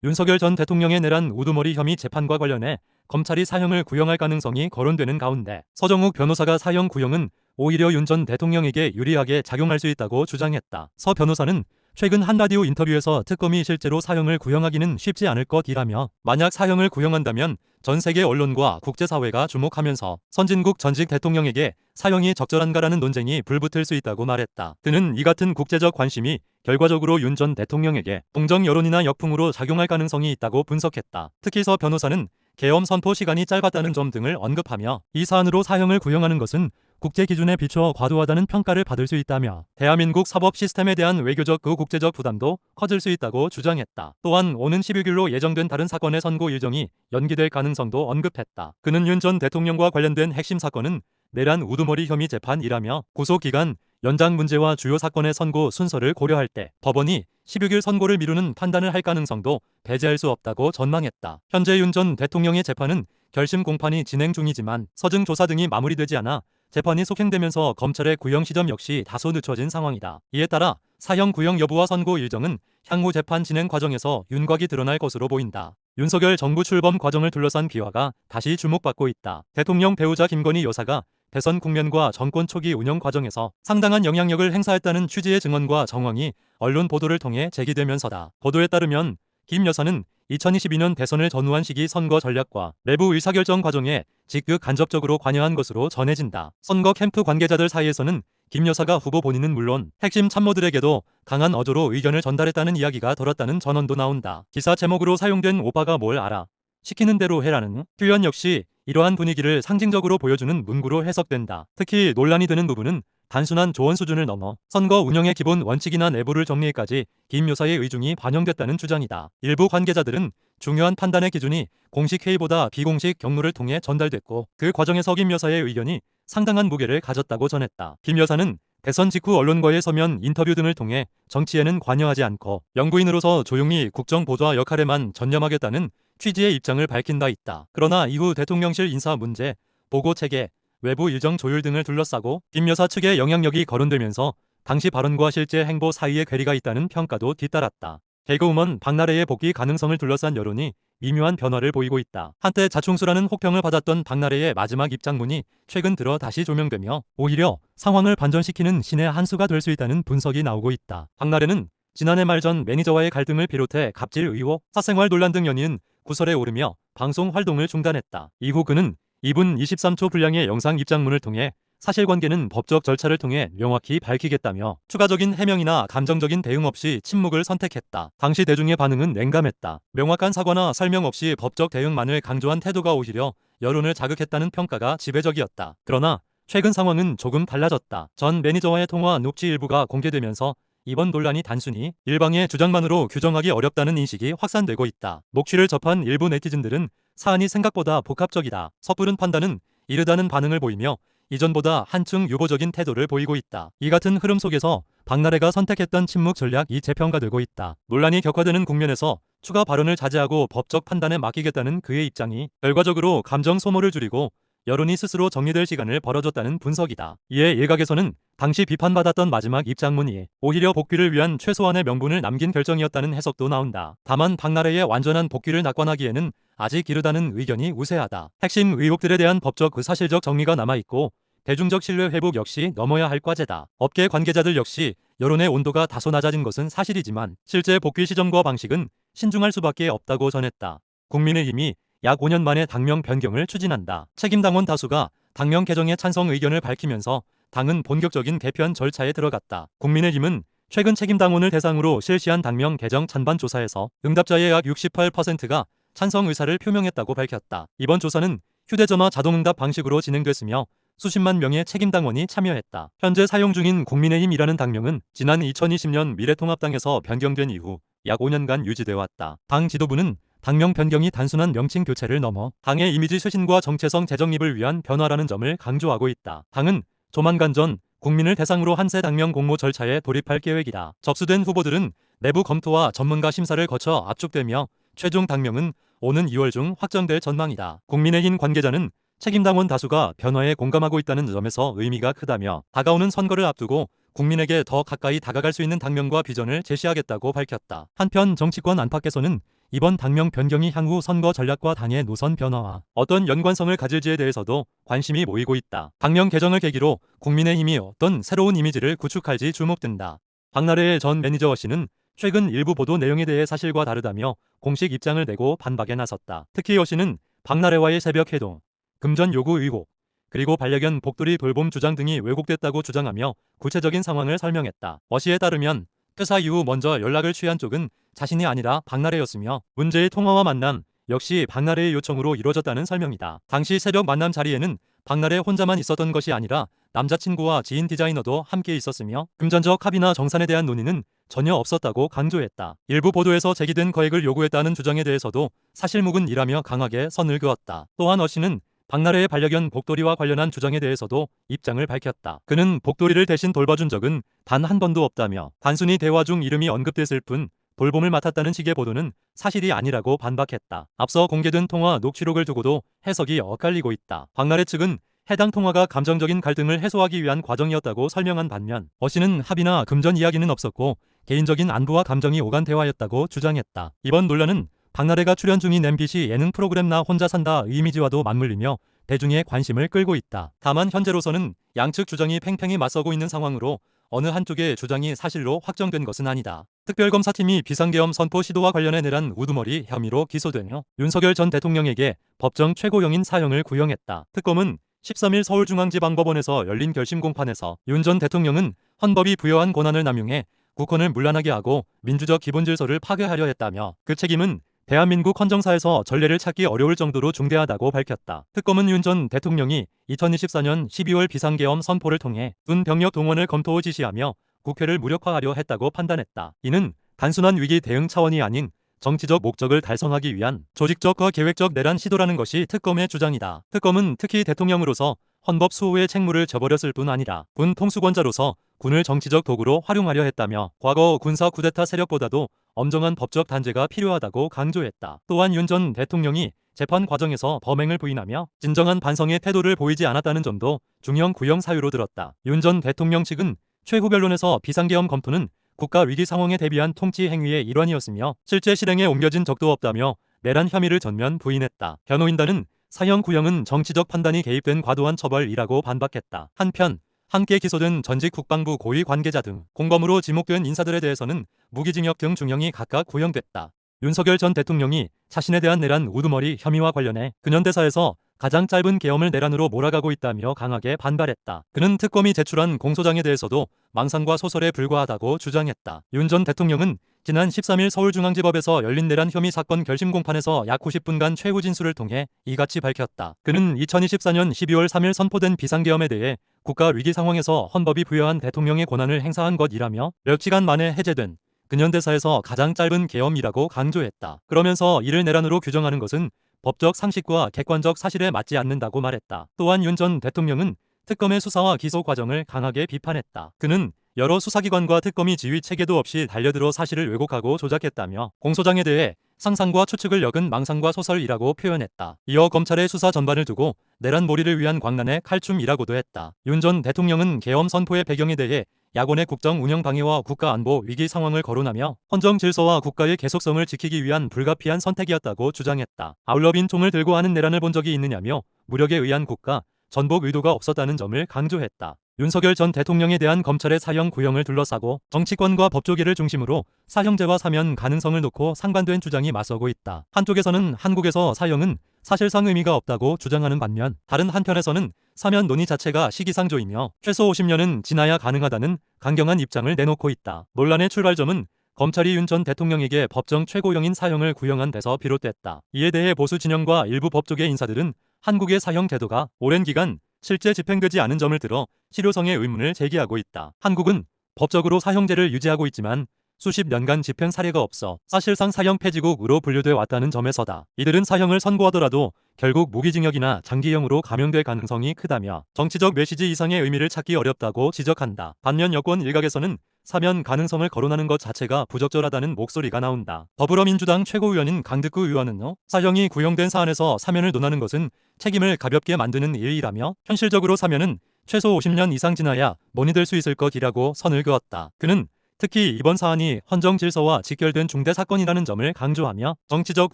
윤석열 전 대통령의 내란 우두머리 혐의 재판과 관련해 검찰이 사형을 구형할 가능성이 거론되는 가운데 서정욱 변호사가 사형 구형은 오히려 윤 전 대통령에게 유리하게 작용할 수 있다고 주장했다. 서 변호사는 최근 한 라디오 인터뷰에서 특검이 실제로 사형을 구형하기는 쉽지 않을 것이라며 만약 사형을 구형한다면 전 세계 언론과 국제사회가 주목하면서 선진국 전직 대통령에게 사형이 적절한가라는 논쟁이 불붙을 수 있다고 말했다. 그는 이 같은 국제적 관심이 결과적으로 윤 전 대통령에게 동정 여론이나 역풍으로 작용할 가능성이 있다고 분석했다. 특히 서 변호사는 계엄 선포 시간이 짧았다는 점 등을 언급하며 이 사안으로 사형을 구형하는 것은 국제 기준에 비추어 과도하다는 평가를 받을 수 있다며 대한민국 사법 시스템에 대한 외교적 그 국제적 부담도 커질 수 있다고 주장했다. 또한 오는 16일로 예정된 다른 사건의 선고 일정이 연기될 가능성도 언급했다. 그는 윤 전 대통령과 관련된 핵심 사건은 내란 우두머리 혐의 재판이라며 구속기간 연장 문제와 주요 사건의 선고 순서를 고려할 때 법원이 16일 선고를 미루는 판단을 할 가능성도 배제할 수 없다고 전망했다. 현재 윤 전 대통령의 재판은 결심 공판이 진행 중이지만 서증 조사 등이 마무리되지 않아 재판이 속행되면서 검찰의 구형 시점 역시 다소 늦춰진 상황이다. 이에 따라 사형 구형 여부와 선고 일정은 향후 재판 진행 과정에서 윤곽이 드러날 것으로 보인다. 윤석열 정부 출범 과정을 둘러싼 비화가 다시 주목받고 있다. 대통령 배우자 김건희 여사가 대선 국면과 정권 초기 운영 과정에서 상당한 영향력을 행사했다는 취지의 증언과 정황이 언론 보도를 통해 제기되면서다. 보도에 따르면 김 여사는 2022년 대선을 전후한 시기 선거 전략과 내부 의사결정 과정에 직접 간접적으로 관여한 것으로 전해진다. 선거 캠프 관계자들 사이에서는 김 여사가 후보 본인은 물론 핵심 참모들에게도 강한 어조로 의견을 전달했다는 이야기가 돌았다는 전언도 나온다. 기사 제목으로 사용된 오빠가 뭘 알아? 시키는 대로 해라는 표현 역시 이러한 분위기를 상징적으로 보여주는 문구로 해석된다. 특히 논란이 되는 부분은 단순한 조언 수준을 넘어 선거 운영의 기본 원칙이나 내부를 정리까지 김 여사의 의중이 반영됐다는 주장이다. 일부 관계자들은 중요한 판단의 기준이 공식 회의보다 비공식 경로를 통해 전달됐고 그 과정에서 김 여사의 의견이 상당한 무게를 가졌다고 전했다. 김 여사는 대선 직후 언론과의 서면 인터뷰 등을 통해 정치에는 관여하지 않고 영구인으로서 조용히 국정 보좌 역할에만 전념하겠다는 취지의 입장을 밝힌 바 있다. 그러나 이후 대통령실 인사 문제, 보고 체계, 외부 일정 조율 등을 둘러싸고 김 여사 측의 영향력이 거론되면서 당시 발언과 실제 행보 사이에 괴리가 있다는 평가도 뒤따랐다. 개그우먼 박나래의 복귀 가능성을 둘러싼 여론이 미묘한 변화를 보이고 있다. 한때 자충수라는 혹평을 받았던 박나래의 마지막 입장문이 최근 들어 다시 조명되며 오히려 상황을 반전시키는 신의 한 수가 될 수 있다는 분석이 나오고 있다. 박나래는 지난해 말 전 매니저와의 갈등을 비롯해 갑질 의혹, 사생활 논란 등 연이은 구설에 오르며 방송 활동을 중단했다. 이후 그는 2분 23초 분량의 영상 입장문을 통해 사실관계는 법적 절차를 통해 명확히 밝히겠다며 추가적인 해명이나 감정적인 대응 없이 침묵을 선택했다. 당시 대중의 반응은 냉담했다. 명확한 사과나 설명 없이 법적 대응만을 강조한 태도가 오히려 여론을 자극했다는 평가가 지배적이었다. 그러나 최근 상황은 조금 달라졌다. 전 매니저와의 통화 녹취 일부가 공개되면서 이번 논란이 단순히 일방의 주장만으로 규정하기 어렵다는 인식이 확산되고 있다. 녹취를 접한 일부 네티즌들은 사안이 생각보다 복합적이다. 섣부른 판단은 이르다는 반응을 보이며 이전보다 한층 유보적인 태도를 보이고 있다. 이 같은 흐름 속에서 박나래가 선택했던 침묵 전략이 재평가되고 있다. 논란이 격화되는 국면에서 추가 발언을 자제하고 법적 판단에 맡기겠다는 그의 입장이 결과적으로 감정 소모를 줄이고 여론이 스스로 정리될 시간을 벌어줬다는 분석이다. 이에 일각에서는 당시 비판받았던 마지막 입장문이 오히려 복귀를 위한 최소한의 명분을 남긴 결정이었다는 해석도 나온다. 다만 박나래의 완전한 복귀를 낙관하기에는 아직 이르다는 의견이 우세하다. 핵심 의혹들에 대한 법적 사실적 정리가 남아있고 대중적 신뢰 회복 역시 넘어야 할 과제다. 업계 관계자들 역시 여론의 온도가 다소 낮아진 것은 사실이지만 실제 복귀 시점과 방식은 신중할 수밖에 없다고 전했다. 국민의힘이 약 5년 만에 당명 변경을 추진한다. 책임당원 다수가 당명 개정에 찬성 의견을 밝히면서 당은 본격적인 개편 절차에 들어갔다. 국민의힘은 최근 책임당원을 대상으로 실시한 당명 개정 찬반 조사에서 응답자의 약 68%가 찬성 의사를 표명했다고 밝혔다. 이번 조사는 휴대전화 자동응답 방식으로 진행됐으며 수십만 명의 책임당원이 참여했다. 현재 사용 중인 국민의힘이라는 당명은 지난 2020년 미래통합당에서 변경된 이후 약 5년간 유지돼 왔다. 당 지도부는 당명 변경이 단순한 명칭 교체를 넘어 당의 이미지 쇄신과 정체성 재정립을 위한 변화라는 점을 강조하고 있다. 당은 조만간 전 국민을 대상으로 한 새 당명 공모 절차에 돌입할 계획이다. 접수된 후보들은 내부 검토와 전문가 심사를 거쳐 압축되며 최종 당명은 오는 2월 중 확정될 전망이다. 국민의힘 관계자는 책임당원 다수가 변화에 공감하고 있다는 점에서 의미가 크다며 다가오는 선거를 앞두고 국민에게 더 가까이 다가갈 수 있는 당명과 비전을 제시하겠다고 밝혔다. 한편 정치권 안팎에서는 이번 당명 변경이 향후 선거 전략과 당의 노선 변화와 어떤 연관성을 가질지에 대해서도 관심이 모이고 있다. 당명 개정을 계기로 국민의힘이 어떤 새로운 이미지를 구축할지 주목된다. 박나래의 전 매니저 씨는 최근 일부 보도 내용에 대해 사실과 다르다며 공식 입장을 내고 반박에 나섰다. 특히 여 씨는 박나래와의 새벽 회동, 금전 요구 의혹, 그리고 반려견 복돌이 돌봄 주장 등이 왜곡됐다고 주장하며 구체적인 상황을 설명했다. 어 씨에 따르면 퇴사 이후 먼저 연락을 취한 쪽은 자신이 아니라 박나래였으며 문제의 통화와 만남 역시 박나래의 요청으로 이루어졌다는 설명이다. 당시 새벽 만남 자리에는 박나래 혼자만 있었던 것이 아니라 남자친구와 지인 디자이너도 함께 있었으며 금전적 합의나 정산에 대한 논의는 전혀 없었다고 강조했다. 일부 보도에서 제기된 거액을 요구했다는 주장에 대해서도 사실무근이라며 강하게 선을 그었다. 또한 어 씨는 박나래의 반려견 복돌이와 관련한 주장에 대해서도 입장을 밝혔다. 그는 복돌이를 대신 돌봐준 적은 단 한 번도 없다며 단순히 대화 중 이름이 언급됐을 뿐 돌봄을 맡았다는 식의 보도는 사실이 아니라고 반박했다. 앞서 공개된 통화 녹취록을 두고도 해석이 엇갈리고 있다. 박나래 측은 해당 통화가 감정적인 갈등을 해소하기 위한 과정이었다고 설명한 반면 어 씨는 합의나 금전 이야기는 없었고 개인적인 안부와 감정이 오간 대화였다고 주장했다. 이번 논란은 박나래가 출연 중인 MBC 예능 프로그램 나 혼자 산다 이미지와도 맞물리며 대중의 관심을 끌고 있다. 다만 현재로서는 양측 주장이 팽팽히 맞서고 있는 상황으로 어느 한쪽의 주장이 사실로 확정된 것은 아니다. 특별검사팀이 비상계엄 선포 시도와 관련해 내란 우두머리 혐의로 기소되며 윤석열 전 대통령에게 법정 최고형인 사형을 구형했다. 특검은 13일 서울중앙지방법원에서 열린 결심 공판에서 윤 전 대통령은 헌법이 부여한 권한을 남용해 국헌을 문란하게 하고 민주적 기본질서를 파괴하려 했다며 그 책임은 대한민국 헌정사에서 전례를 찾기 어려울 정도로 중대하다고 밝혔다. 특검은 윤 전 대통령이 2024년 12월 비상계엄 선포를 통해 군 병력 동원을 검토 지시하며 국회를 무력화하려 했다고 판단했다. 이는 단순한 위기 대응 차원이 아닌 정치적 목적을 달성하기 위한 조직적과 계획적 내란 시도라는 것이 특검의 주장이다. 특검은 특히 대통령으로서 헌법 수호의 책무를 저버렸을 뿐 아니라 군 통수권자로서 군을 정치적 도구로 활용하려 했다며 과거 군사 쿠데타 세력보다도 엄정한 법적 단죄가 필요하다고 강조했다. 또한 윤 전 대통령이 재판 과정에서 범행을 부인하며 진정한 반성의 태도를 보이지 않았다는 점도 중형 구형 사유로 들었다. 윤 전 대통령 측은 최후 변론에서 비상계엄 검토는 국가 위기 상황에 대비한 통치 행위의 일환이었으며 실제 실행에 옮겨진 적도 없다며 내란 혐의를 전면 부인했다. 변호인단은 사형 구형은 정치적 판단이 개입된 과도한 처벌이라고 반박했다. 한편 함께 기소된 전직 국방부 고위 관계자 등 공범으로 지목된 인사들에 대해서는 무기징역 등 중형이 각각 구형됐다. 윤석열 전 대통령이 자신에 대한 내란 우두머리 혐의와 관련해 근현대사에서 가장 짧은 계엄을 내란으로 몰아가고 있다며 강하게 반발했다. 그는 특검이 제출한 공소장에 대해서도 망상과 소설에 불과하다고 주장했다. 윤 전 대통령은 지난 13일 서울중앙지법에서 열린 내란 혐의 사건 결심 공판에서 약 90분간 최후 진술을 통해 이같이 밝혔다. 그는 2024년 12월 3일 선포된 비상계엄에 대해 국가 위기 상황에서 헌법이 부여한 대통령의 권한을 행사한 것이라며 몇 시간 만에 해제된 근현대사에서 가장 짧은 계엄이라고 강조했다. 그러면서 이를 내란으로 규정하는 것은 법적 상식과 객관적 사실에 맞지 않는다고 말했다. 또한 윤 전 대통령은 특검의 수사와 기소 과정을 강하게 비판했다. 그는 여러 수사기관과 특검이 지휘 체계도 없이 달려들어 사실을 왜곡하고 조작했다며 공소장에 대해 상상과 추측을 엮은 망상과 소설이라고 표현했다. 이어 검찰의 수사 전반을 두고 내란 몰이를 위한 광란의 칼춤이라고도 했다. 윤 전 대통령은 계엄 선포의 배경에 대해 야권의 국정 운영 방해와 국가 안보 위기 상황을 거론하며 헌정 질서와 국가의 계속성을 지키기 위한 불가피한 선택이었다고 주장했다. 아울러 빈 총을 들고 하는 내란을 본 적이 있느냐며 무력에 의한 국가 전복 의도가 없었다는 점을 강조했다. 윤석열 전 대통령에 대한 검찰의 사형 구형을 둘러싸고 정치권과 법조계를 중심으로 사형제와 사면 가능성을 놓고 상반된 주장이 맞서고 있다. 한쪽에서는 한국에서 사형은 사실상 의미가 없다고 주장하는 반면 다른 한편에서는 사면 논의 자체가 시기상조이며 최소 50년은 지나야 가능하다는 강경한 입장을 내놓고 있다. 논란의 출발점은 검찰이 윤 전 대통령에게 법정 최고형인 사형을 구형한 데서 비롯됐다. 이에 대해 보수 진영과 일부 법조계 인사들은 한국의 사형 제도가 오랜 기간 실제 집행되지 않은 점을 들어 실효성의 의문을 제기하고 있다. 한국은 법적으로 사형제를 유지하고 있지만 수십 년간 집행 사례가 없어 사실상 사형 폐지국으로 분류돼 왔다는 점에서다. 이들은 사형을 선고하더라도 결국 무기징역이나 장기형으로 감형될 가능성이 크다며 정치적 메시지 이상의 의미를 찾기 어렵다고 지적한다. 반면 여권 일각에서는 사면 가능성을 거론하는 것 자체가 부적절하다는 목소리가 나온다. 더불어민주당 최고위원인 강득구 의원은 사형이 구형된 사안에서 사면을 논하는 것은 책임을 가볍게 만드는 일이라며 현실적으로 사면은 최소 50년 이상 지나야 논의될 수 있을 것이라고 선을 그었다. 그는 특히 이번 사안이 헌정 질서와 직결된 중대 사건이라는 점을 강조하며 정치적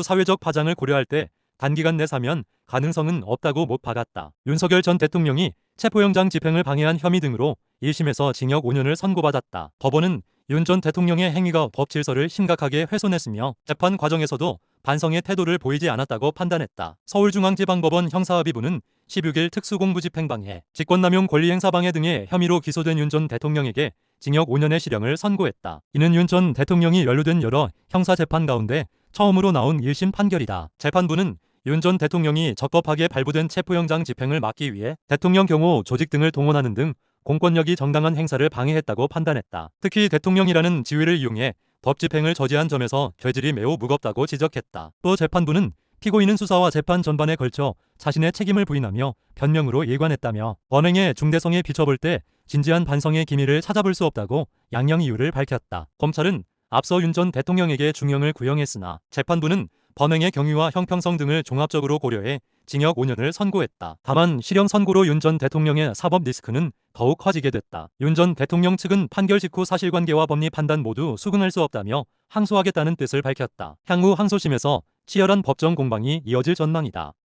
사회적 파장을 고려할 때 단기간 내 사면 가능성은 없다고 못 박았다. 윤석열 전 대통령이 체포영장 집행을 방해한 혐의 등으로 1심에서 징역 5년을 선고받았다. 법원은 윤 전 대통령의 행위가 법 질서를 심각하게 훼손했으며 재판 과정에서도 반성의 태도를 보이지 않았다고 판단했다. 서울중앙지방법원 형사합의부는 16일 특수공무집행방해, 직권남용 권리행사방해 등의 혐의로 기소된 윤 전 대통령에게 징역 5년의 실형을 선고했다. 이는 윤 전 대통령이 연루된 여러 형사재판 가운데 처음으로 나온 1심 판결이다. 재판부는 윤 전 대통령이 적법하게 발부된 체포영장 집행을 막기 위해 대통령 경호 조직 등을 동원하는 등 공권력이 정당한 행사를 방해했다고 판단했다. 특히 대통령이라는 지위를 이용해 법 집행을 저지한 점에서 죄질이 매우 무겁다고 지적했다. 또 재판부는 피고인은 수사와 재판 전반에 걸쳐 자신의 책임을 부인하며 변명으로 일관했다며 범행의 중대성에 비춰볼 때 진지한 반성의 기미를 찾아볼 수 없다고 양형 이유를 밝혔다. 검찰은 앞서 윤 전 대통령에게 중형을 구형했으나 재판부는 범행의 경위와 형평성 등을 종합적으로 고려해 징역 5년을 선고했다. 다만 실형 선고로 윤 전 대통령의 사법 리스크는 더욱 커지게 됐다. 윤 전 대통령 측은 판결 직후 사실관계와 법리 판단 모두 수긍할 수 없다며 항소하겠다는 뜻을 밝혔다. 향후 항소심에서 치열한 법정 공방이 이어질 전망이다.